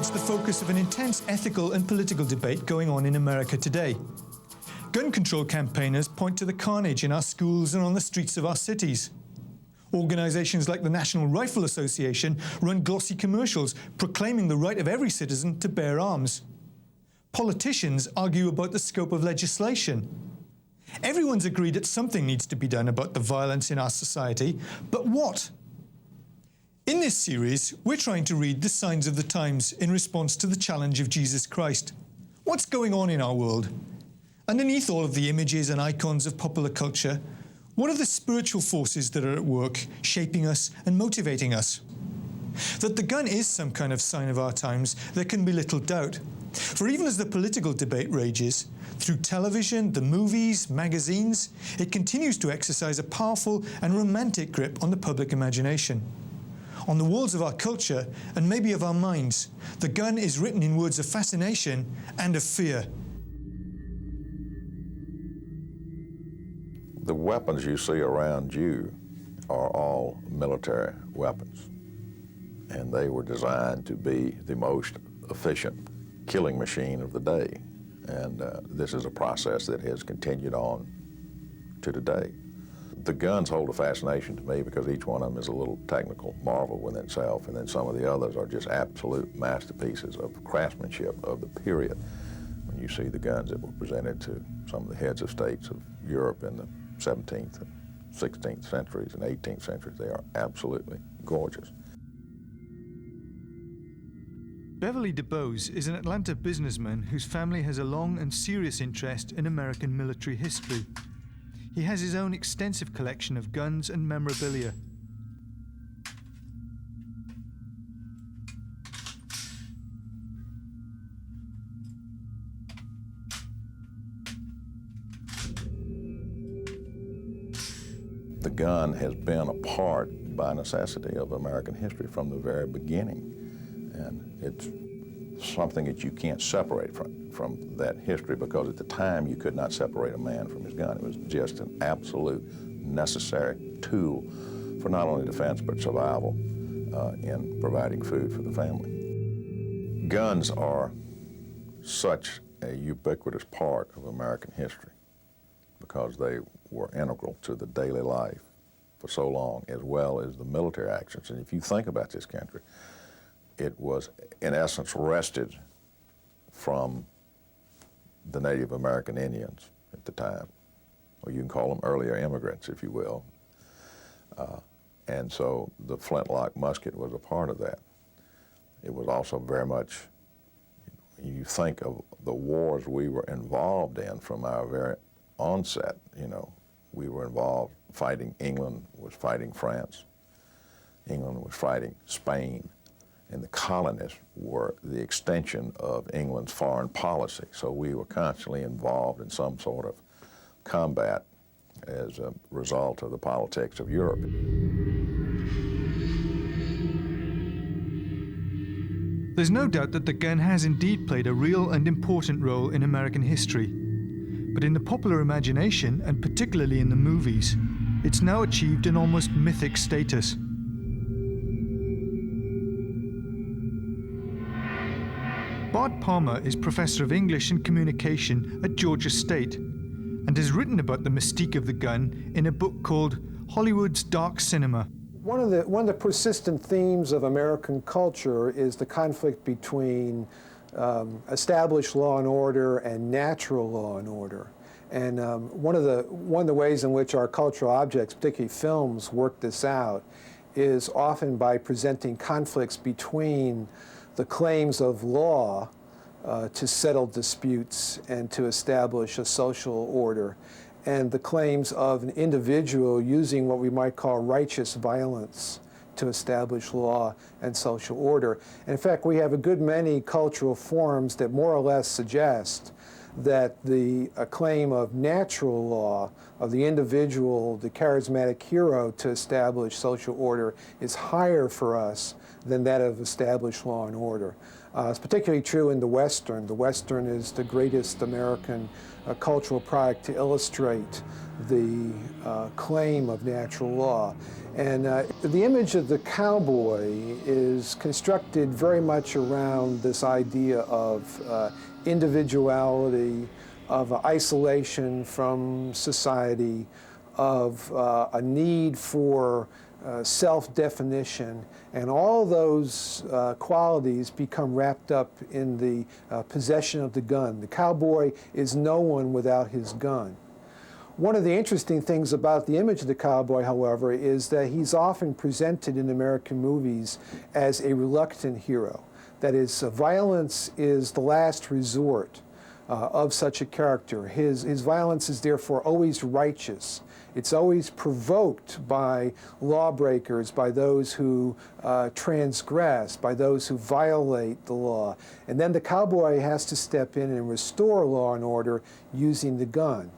it's the focus of an intense ethical and political debate going on in America today. Gun control campaigners point to the carnage in our schools and on the streets of our cities. Organizations like the National Rifle Association run glossy commercials proclaiming the right of every citizen to bear arms. Politicians argue about the scope of legislation. Everyone's agreed that something needs to be done about the violence in our society, but what? In this series, we're trying to read the signs of the times in response to the challenge of Jesus Christ. What's going on in our world? Underneath all of the images and icons of popular culture, what are the spiritual forces that are at work, shaping us and motivating us? That the gun is some kind of sign of our times, there can be little doubt. For even as the political debate rages, through television, the movies, magazines, it continues to exercise a powerful and romantic grip on the public imagination. On the walls of our culture, and maybe of our minds, the gun is written in words of fascination and of fear. The weapons you see around you are all military weapons, and they were designed to be the most efficient killing machine of the day. And this is a process that has continued on to today. The guns hold a fascination to me because each one of them is a little technical marvel within itself, and then some of the others are just absolute masterpieces of craftsmanship of the period. When you see the guns that were presented to some of the heads of states of Europe in the 17th and 16th centuries and 18th centuries, they are absolutely gorgeous. Beverly DuBose is an Atlanta businessman whose family has a long and serious interest in American military history. He has his own extensive collection of guns and memorabilia. The gun has been a part, by necessity, of American history from the very beginning. And it's something that you can't separate from that history, because at the time you could not separate a man from his gun. It was just an absolute necessary tool for not only defense but survival in providing food for the family. Guns are such a ubiquitous part of American history because they were integral to the daily life for so long, as well as the military actions. And if you think about this country, it was, in essence, wrested from the Native American Indians at the time, or you can call them earlier immigrants, if you will. And so the flintlock musket was a part of that. It was also very much, you think of the wars we were involved in from our very onset, you know, we were involved fighting, England was fighting France, England was fighting Spain, and the colonists were the extension of England's foreign policy. So we were constantly involved in some sort of combat as a result of the politics of Europe. There's no doubt that the gun has indeed played a real and important role in American history. But in the popular imagination, and particularly in the movies, it's now achieved an almost mythic status. Bart Palmer is Professor of English and Communication at Georgia State and has written about the mystique of the gun in a book called Hollywood's Dark Cinema. One of the persistent themes of American culture is the conflict between established law and order and natural law and order. And one of the ways in which our cultural objects, particularly films, work this out is often by presenting conflicts between the claims of law to settle disputes and to establish a social order, and the claims of an individual using what we might call righteous violence to establish law and social order. And in fact, we have a good many cultural forms that more or less suggest that the claim of natural law, of the individual, the charismatic hero to establish social order, is higher for us than that of established law and order. It's particularly true in the Western. The Western is the greatest American cultural product to illustrate the claim of natural law. And the image of the cowboy is constructed very much around this idea of individuality, of isolation from society, of a need for self-definition, and all those qualities become wrapped up in the possession of the gun. The cowboy is no one without his gun. One of the interesting things about the image of the cowboy, however, is that he's often presented in American movies as a reluctant hero. That is, violence is the last resort of such a character. His violence is therefore always righteous. It's always provoked by lawbreakers, by those who transgress, by those who violate the law. And then the cowboy has to step in and restore law and order using the gun.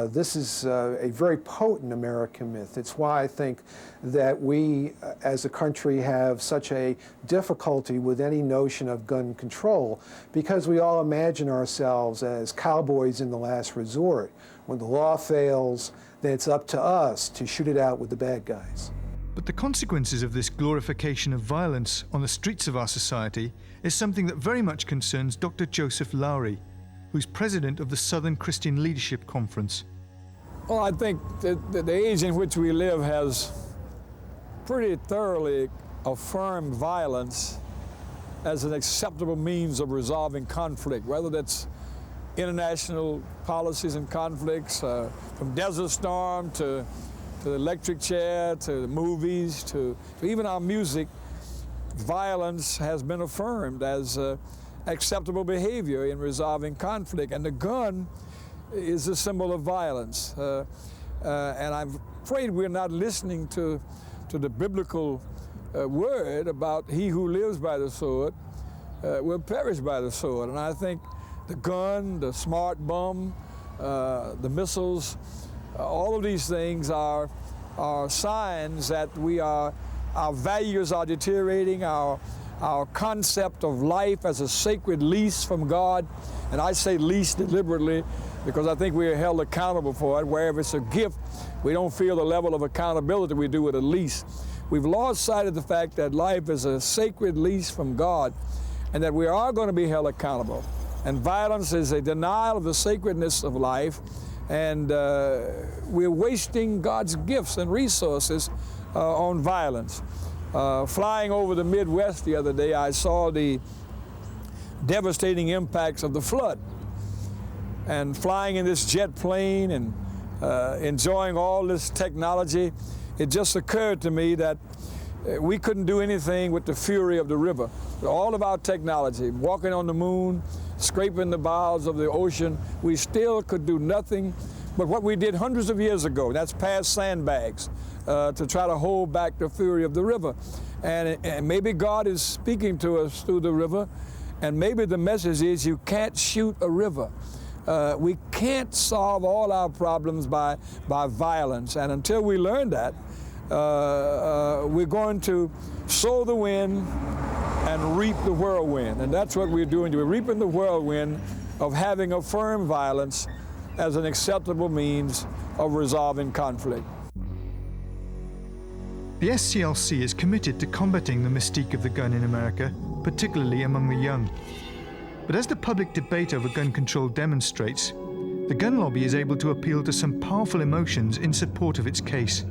This is a very potent American myth. It's why I think that we, as a country, have such a difficulty with any notion of gun control, because we all imagine ourselves as cowboys in the last resort. When the law fails, then it's up to us to shoot it out with the bad guys. But the consequences of this glorification of violence on the streets of our society is something that very much concerns Dr. Joseph Lowery, who's president of the Southern Christian Leadership Conference. Well, I think that the age in which we live has pretty thoroughly affirmed violence as an acceptable means of resolving conflict, whether that's international policies and conflicts, from Desert Storm to the electric chair, to the movies, to even our music. Violence has been affirmed as acceptable behavior in resolving conflict, and the gun is a symbol of violence. And I'm afraid we're not listening to the biblical word about he who lives by the sword will perish by the sword. And I think the gun, the smart bomb, the missiles, all of these things are signs that our values are deteriorating, our concept of life as a sacred lease from God, and I say lease deliberately because I think we are held accountable for it. Wherever it's a gift, we don't feel the level of accountability we do with a lease. We've lost sight of the fact that life is a sacred lease from God and that we are going to be held accountable. And violence is a denial of the sacredness of life, and we're wasting God's gifts and resources on violence. Flying over the Midwest the other day, I saw the devastating impacts of the flood. And flying in this jet plane and enjoying all this technology, it just occurred to me that we couldn't do anything with the fury of the river. All of our technology, walking on the moon, scraping the bows of the ocean, we still could do nothing but what we did hundreds of years ago. That's pass sandbags to try to hold back the fury of the river. And maybe God is speaking to us through the river, and maybe the message is you can't shoot a river. We can't solve all our problems by violence, and until we learn that, we're going to sow the wind and reap the whirlwind, and that's what we're doing. We're reaping the whirlwind of having affirmed violence as an acceptable means of resolving conflict. The SCLC is committed to combating the mystique of the gun in America, particularly among the young. But as the public debate over gun control demonstrates, the gun lobby is able to appeal to some powerful emotions in support of its case.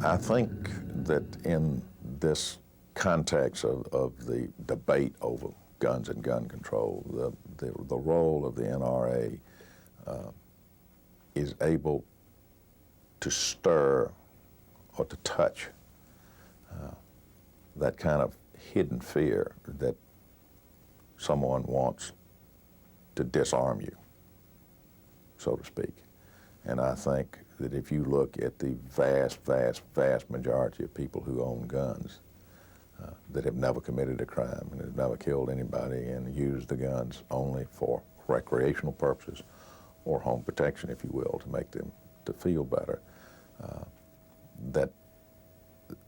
I think that in this context of the debate over guns and gun control, the role of the NRA is able to stir or to touch that kind of hidden fear that someone wants to disarm you, so to speak. And I think that if you look at the vast, vast, vast majority of people who own guns that have never committed a crime and have never killed anybody and used the guns only for recreational purposes or home protection, if you will, to make them to feel better, that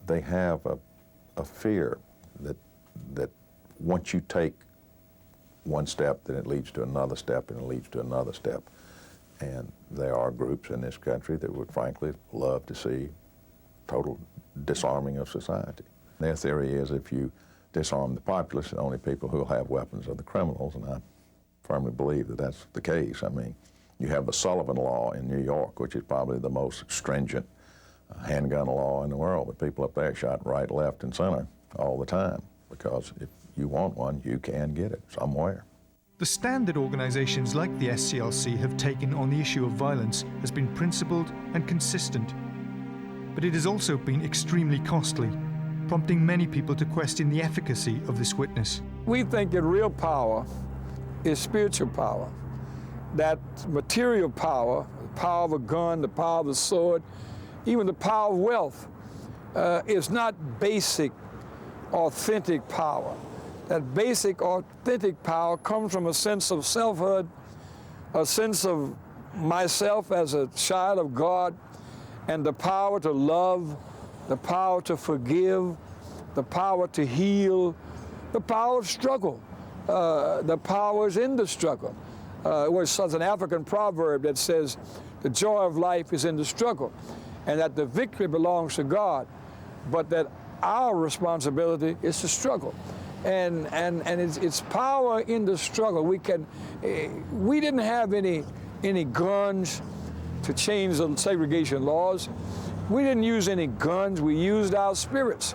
they have a fear that once you take one step, then it leads to another step, and it leads to another step. And there are groups in this country that would frankly love to see total disarming of society. Their theory is if you disarm the populace, the only people who will have weapons are the criminals, and I firmly believe that that's the case. I mean, you have the Sullivan Law in New York, which is probably the most stringent handgun law in the world, but people up there shot right, left, and center all the time, because if you want one, you can get it somewhere. The stand that organisations like the SCLC have taken on the issue of violence has been principled and consistent. But it has also been extremely costly, prompting many people to question the efficacy of this witness. We think that real power is spiritual power, that material power, the power of a gun, the power of a sword, even the power of wealth, is not basic, authentic power. That basic, authentic power comes from a sense of selfhood, a sense of myself as a child of God, and the power to love, the power to forgive, the power to heal, the power of struggle. The power is in the struggle. There's an African proverb that says, the joy of life is in the struggle, and that the victory belongs to God, but that our responsibility is to struggle. And it's power in the struggle. We didn't have any guns to change the segregation laws. We didn't use any guns. We used our spirits.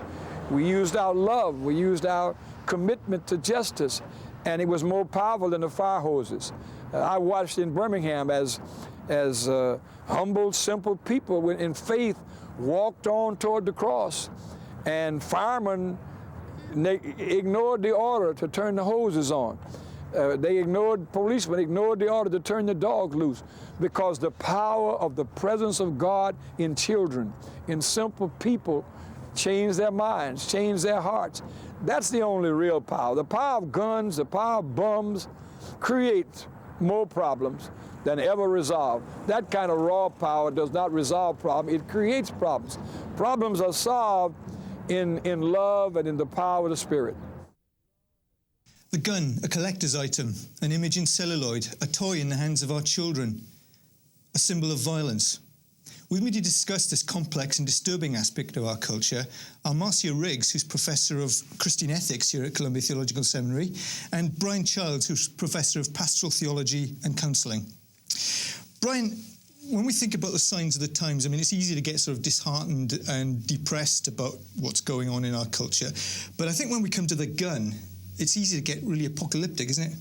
We used our love. We used our commitment to justice, and it was more powerful than the fire hoses. I watched in Birmingham as humble, simple people in faith walked on toward the cross, and firemen ignored the order to turn the hoses on. Policemen ignored the order to turn the dog loose, because the power of the presence of God in children, in simple people, changed their minds, changed their hearts. That's the only real power. The power of guns, the power of bombs creates more problems than ever resolve. That kind of raw power does not resolve problems, it creates problems. Problems are solved in love and in the power of the Spirit. The gun, a collector's item, an image in celluloid, a toy in the hands of our children, a symbol of violence. With me to discuss this complex and disturbing aspect of our culture are Marcia Riggs, who's Professor of Christian Ethics here at Columbia Theological Seminary, and Brian Childs, who's Professor of Pastoral Theology and Counselling. Brian, when we think about the signs of the times, I mean, it's easy to get sort of disheartened and depressed about what's going on in our culture. But I think when we come to the gun, it's easy to get really apocalyptic, isn't it?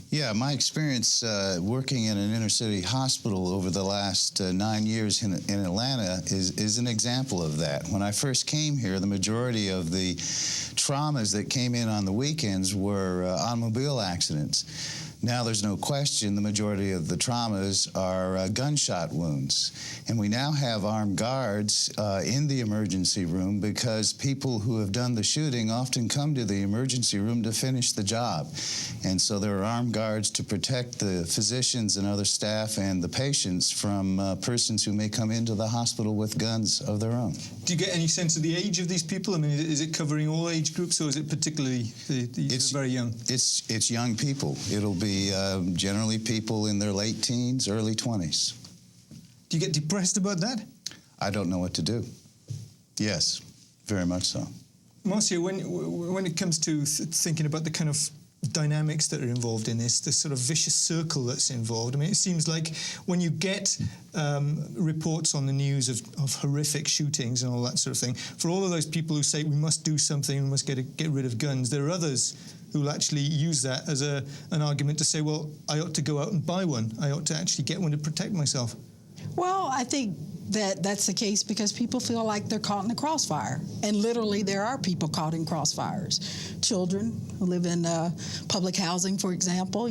Yeah, my experience working in an inner-city hospital over the last 9 years in Atlanta is an example of that. When I first came here, the majority of the traumas that came in on the weekends were automobile accidents. Now there's no question the majority of the traumas are gunshot wounds. And we now have armed guards in the emergency room, because people who have done the shooting often come to the emergency room to finish the job. And so there are armed guards to protect the physicians and other staff and the patients from persons who may come into the hospital with guns of their own. Do you get any sense of the age of these people? I mean, is it covering all age groups, or is it particularly the very young? It's young people. It'll be generally people in their late teens, early 20s. Do you get depressed about that? I don't know what to do. Yes, very much so. Marcia, when it comes to thinking about the kind of dynamics that are involved in this sort of vicious circle that's involved, I mean, it seems like when you get reports on the news of horrific shootings and all that sort of thing, for all of those people who say we must do something, we must get rid of guns, there are others who will actually use that as an argument to say, well, I ought to go out and buy one. I ought to actually get one to protect myself. Well, I think that's the case because people feel like they're caught in the crossfire. And literally, there are people caught in crossfires. Children who live in public housing, for example,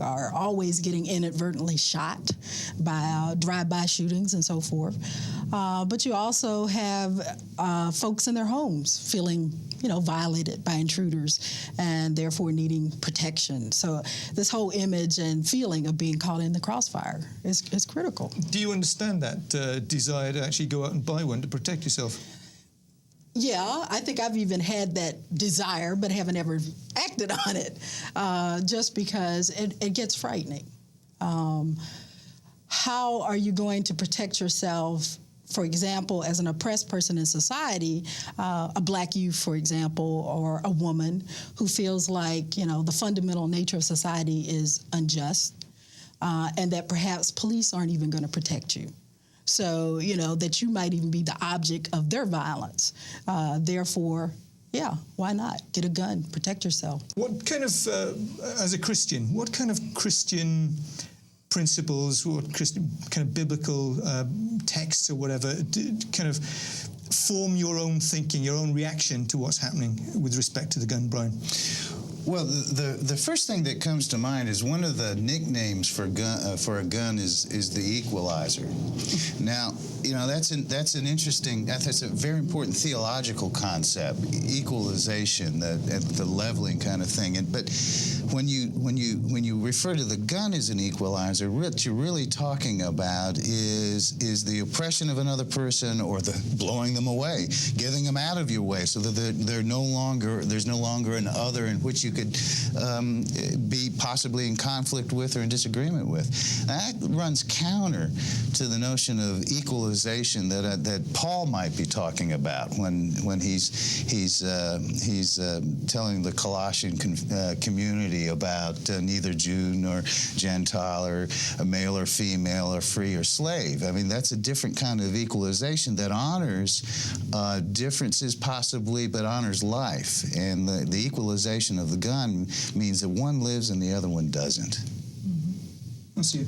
are always getting inadvertently shot by drive-by shootings and so forth. But you also have folks in their homes feeling violated by intruders and therefore needing protection. So this whole image and feeling of being caught in the crossfire is critical. Do you understand that desire to actually go out and buy one to protect yourself? Yeah, I think I've even had that desire, but haven't ever acted on it, just because it gets frightening. How are you going to protect yourself, for example, as an oppressed person in society, a black youth, for example, or a woman who feels like, you know, the fundamental nature of society is unjust, and that perhaps police aren't even going to protect you. So, you know, that you might even be the object of their violence. Therefore, yeah, why not? Get a gun, protect yourself. What kind of, as a Christian, what kind of Christian principles, what Christian kind of biblical texts or whatever, kind of form your own thinking, your own reaction to what's happening with respect to the gun, Brian? Well, the first thing that comes to mind is one of the nicknames for a gun is the equalizer. Now, you know, that's a very important theological concept, equalization, the leveling kind of thing. But when you refer to the gun as an equalizer, what you're really talking about is the oppression of another person, or the blowing them away, getting them out of your way, so that there's no longer an other in which you could be possibly in conflict with or in disagreement with. That runs counter to the notion of equalization that Paul might be talking about when he's telling the Colossian community about neither Jew nor Gentile, or a male or female, or free or slave. I mean, that's a different kind of equalization that honors differences possibly, but honors life. And the equalization of the gun means that one lives and the other one doesn't. That's you.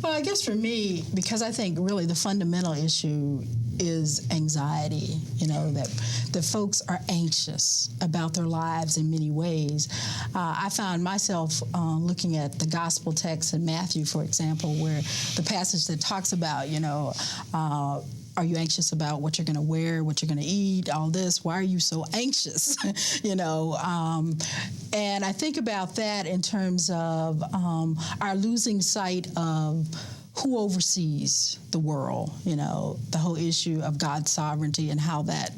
Well, I guess for me, because I think really the fundamental issue is anxiety, you know, that folks are anxious about their lives in many ways. I found myself looking at the gospel text in Matthew, for example, where the passage that talks about, you know, are you anxious about what you're going to wear, what you're going to eat, all this? Why are you so anxious? You know, and I think about that in terms of our losing sight of who oversees the world, you know, the whole issue of God's sovereignty and how that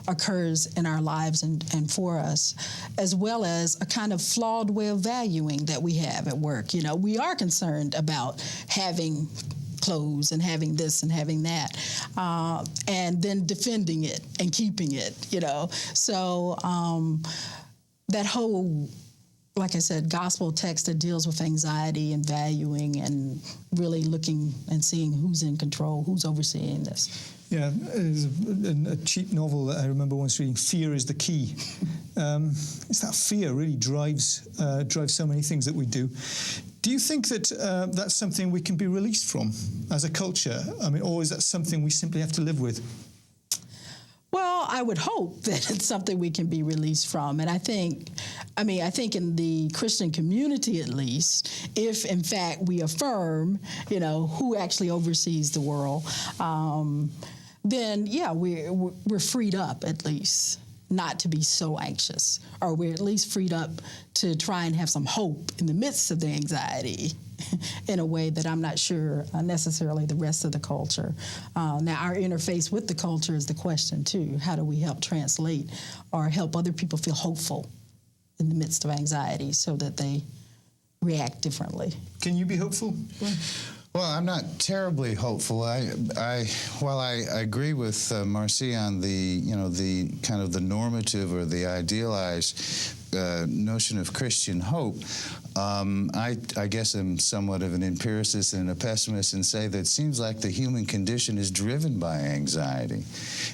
occurs in our lives and for us, as well as a kind of flawed way of valuing that we have at work. You know, we are concerned about having clothes and having this and having that, and then defending it and keeping it, you know. So that whole, like I said, gospel text that deals with anxiety and valuing and really looking and seeing who's in control, who's overseeing this. Yeah, there's a cheap novel that I remember once reading, Fear is the Key. It's that fear really drives so many things that we do. Do you think that that's something we can be released from as a culture? I mean, or is that something we simply have to live with? Well, I would hope that it's something we can be released from. And I think in the Christian community, at least, if in fact we affirm, you know, who actually oversees the world, then yeah, we're freed up at least not to be so anxious, or we're at least freed up to try and have some hope in the midst of the anxiety in a way that I'm not sure necessarily the rest of the culture. Now, our interface with the culture is the question, too. How do we help translate or help other people feel hopeful in the midst of anxiety so that they react differently? Can you be hopeful? Well, I'm not terribly hopeful. While I agree with Marcy on the kind of the normative or the idealized notion of Christian hope, I guess I'm somewhat of an empiricist and a pessimist and say that it seems like the human condition is driven by anxiety.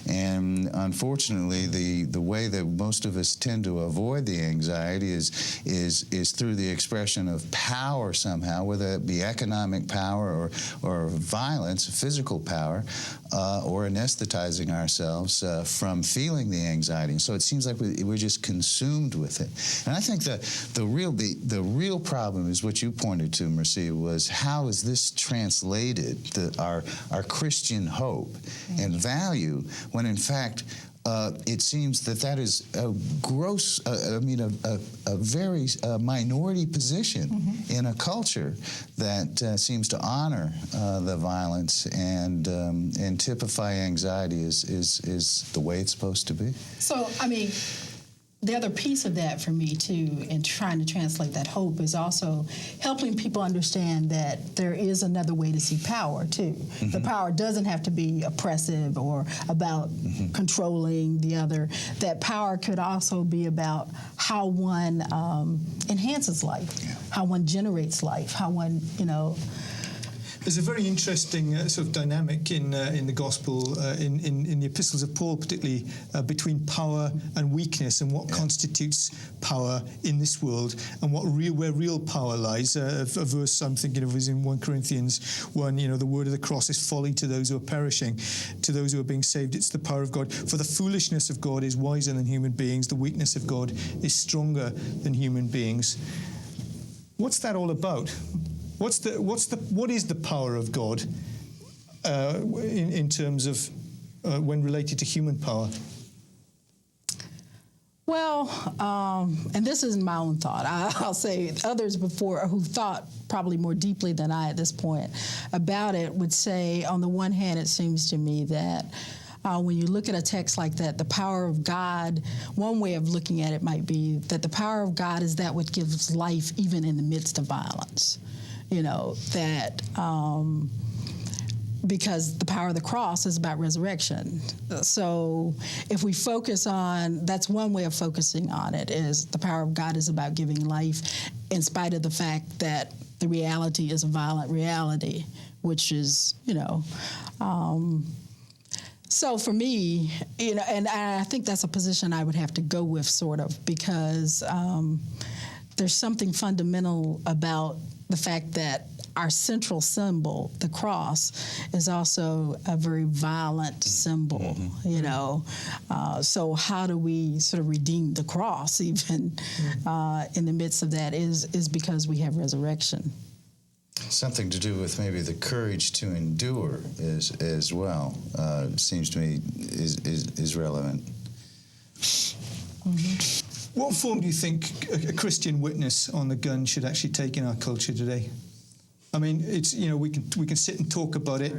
And unfortunately, the way that most of us tend to avoid the anxiety is through the expression of power somehow, whether it be economic power or violence, physical power, or anesthetizing ourselves from feeling the anxiety. And so it seems like we're just consumed with it. And I think the real problem is what you pointed to, Marcia, was how is this translated, our Christian hope and value, when in fact it seems that is a gross, a very minority position in a culture that seems to honor the violence and typify anxiety is the way it's supposed to be. So, I mean, the other piece of that for me, too, in trying to translate that hope is also helping people understand that there is another way to see power, too. Mm-hmm. The power doesn't have to be oppressive or about controlling the other. That power could also be about how one enhances life, how one generates life, how one, There's a very interesting sort of dynamic in the gospel, in the epistles of Paul, particularly between power and weakness, and what constitutes power in this world, and where real power lies. A verse I'm thinking of is in 1 Corinthians 1. The word of the cross is folly to those who are perishing, to those who are being saved. It's the power of God. For the foolishness of God is wiser than human beings. The weakness of God is stronger than human beings. What's that all about? What is the power of God in terms of when related to human power? Well, and this isn't my own thought. I'll say others before who thought probably more deeply than I at this point about it would say, on the one hand, it seems to me that when you look at a text like that, the power of God, one way of looking at it might be that the power of God is that which gives life even in the midst of violence. Because the power of the cross is about resurrection. So if we focus on, that's one way of focusing on it, is the power of God is about giving life in spite of the fact that the reality is a violent reality, which is, so for me, and I think that's a position I would have to go with, sort of, because there's something fundamental about the fact that our central symbol, the cross, is also a very violent symbol, So how do we sort of redeem the cross even in the midst of that is because we have resurrection. Something to do with maybe the courage to endure as well, seems to me is relevant. Mm-hmm. What form do you think a Christian witness on the gun should actually take in our culture today? I mean, it's we can sit and talk about it,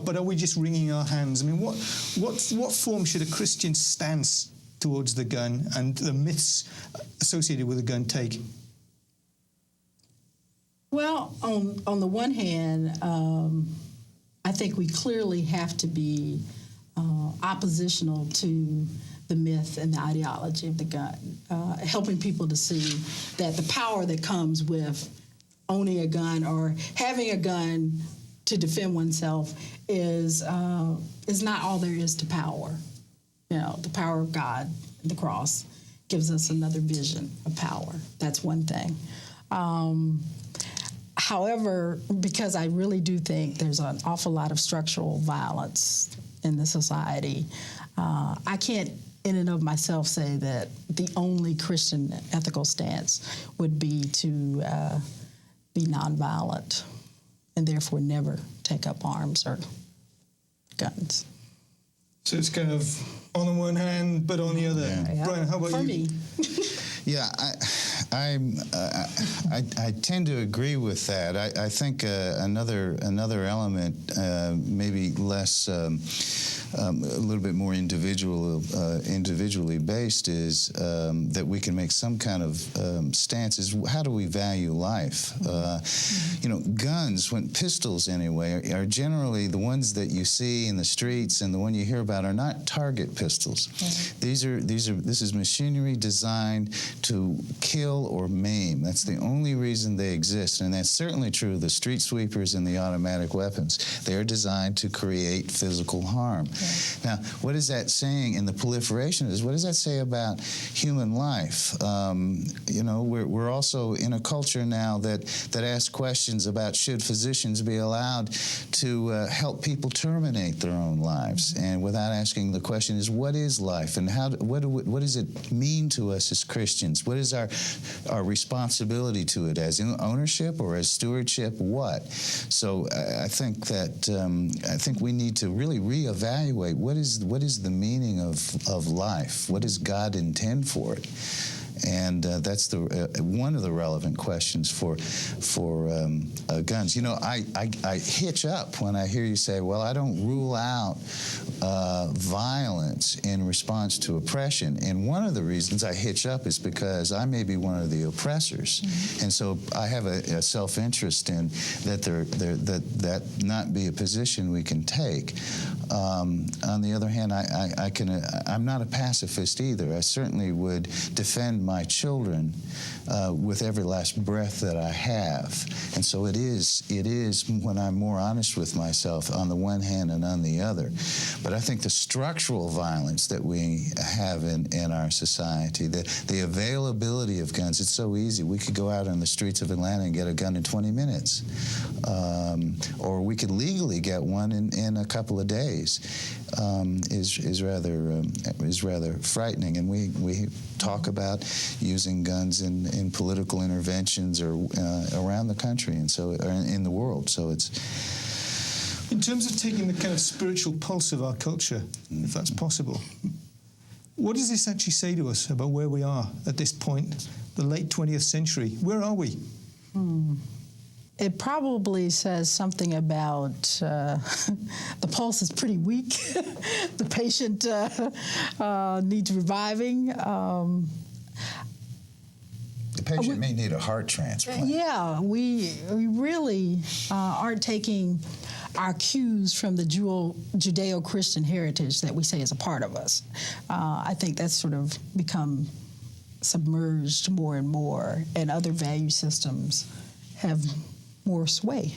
but are we just wringing our hands? I mean, what form should a Christian stance towards the gun and the myths associated with the gun take? Well, on the one hand, I think we clearly have to be oppositional to the myth and the ideology of the gun, helping people to see that the power that comes with owning a gun or having a gun to defend oneself is not all there is to power. The power of God, the cross, gives us another vision of power. That's one thing. However, because I really do think there's an awful lot of structural violence in the society, I can't in and of myself say that the only Christian ethical stance would be to be nonviolent and therefore never take up arms or guns. So it's kind of on the one hand, but on the other. Yeah. Brian, how about you? For me. Yeah, I tend to agree with that. I think another element, maybe less, a little bit more individually based, is that we can make some kind of stance. Is how do we value life? Guns, pistols anyway, are generally the ones that you see in the streets, and the one you hear about are not target pistols. Right. This is machinery designed to kill or maim. That's the only reason they exist, and that's certainly true of the street sweepers and the automatic weapons. They are designed to create physical harm. Right. Now, what is that saying in the proliferation of this? What does that say about human life? We're also in a culture now that asks questions about should physicians be allowed to help people terminate their own lives, and without asking the question is, what is life, and what does it mean to us as Christians? What is our our responsibility to it as ownership or as stewardship, what? So I think that I think we need to really reevaluate what is the meaning of life? What does God intend for it? And that's the one of the relevant questions for guns. You know, I hitch up when I hear you say, well, I don't rule out violence in response to oppression. And one of the reasons I hitch up is because I may be one of the oppressors. Mm-hmm. And so I have a self-interest in that that not be a position we can take. On the other hand, I'm not a pacifist either. I certainly would defend my children with every last breath that I have. And so it is when I'm more honest with myself on the one hand and on the other. But I think the structural violence that we have in our society, the availability of guns, it's so easy. We could go out on the streets of Atlanta and get a gun in 20 minutes. Or we could legally get one in a couple of days. Is rather frightening, and we talk about using guns in political interventions or around the country, and so or in the world. So it's in terms of taking the kind of spiritual pulse of our culture, if that's possible. What does this actually say to us about where we are at this point, the late 20th century? Where are we? It probably says something about the pulse is pretty weak. The patient needs reviving. The patient may need a heart transplant. Yeah, we really aren't taking our cues from the Judeo-Christian heritage that we say is a part of us. I think that's sort of become submerged more and more, and other value systems have more sway.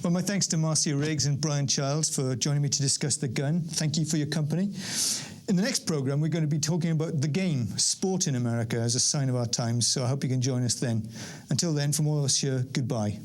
Well, my thanks to Marcia Riggs and Brian Childs for joining me to discuss the gun. Thank you for your company. In the next program, we're going to be talking about the game, sport in America, as a sign of our times, so I hope you can join us then. Until then, from all of us here, goodbye.